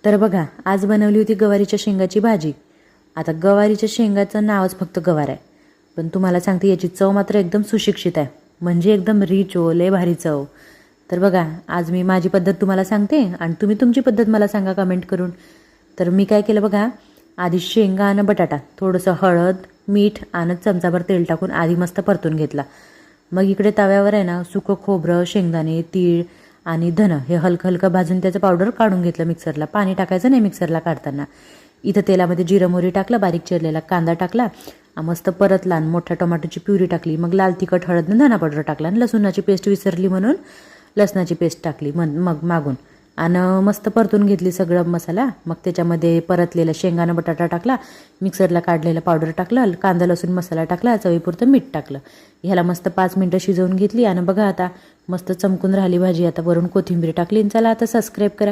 तर बघा, आज बनवली होती गवारीच्या शेंगाची भाजी. आता गवारीच्या शेंगाचं नावच फक्त गवार आहे, पण तुम्हाला सांगते याची चव मात्र एकदम सुशिक्षित आहे. म्हणजे एकदम रिच हो, लय भारी चव. तर बघा, आज मी माझी पद्धत तुम्हाला सांगते आणि तुम्ही तुमची पद्धत मला सांगा कमेंट करून. तर मी काय केलं बघा, आधी शेंगा आणि बटाटा, थोडंसं हळद, मीठ आणि चमचाभर तेल टाकून आधी मस्त परतून घेतला. मग इकडे तव्यावर आहे ना, सुकं खोबरं, शेंगदाणे, तीळ आणि धन हे हलकं हलकं भाजून त्याचं पावडर काढून घेतलं मिक्सरला. पाणी टाकायचं नाही मिक्सरला काढताना. इथं तेलामध्ये जिरं मोहरी टाकलं, बारीक चिरलेला कांदा टाकला, मस्त परतला आणि मोठ्या टोमॅटोची प्युरी टाकली. मग लाल तिखट, हळद आणि धना पावडर टाकला आणि लसूणाची पेस्ट विसरली म्हणून लसणाची पेस्ट टाकली मग मागून आणि मस्त परतून घेतली सगळं मसाला. मग त्याच्यामध्ये परतलेला शेंगाणा बटाटा टाकला, मिक्सरला काढलेला पावडर टाकलं, कांदा लसूण मसाला टाकला, चवीपुरतं मीठ टाकलं. ह्याला मस्त 5 मिनटं शिजवून घेतली आणि बघा आता मस्त चमकून राहिली भाजी. आता वरून कोथिंबीर टाकली. चला आता सबस्क्राईब करा.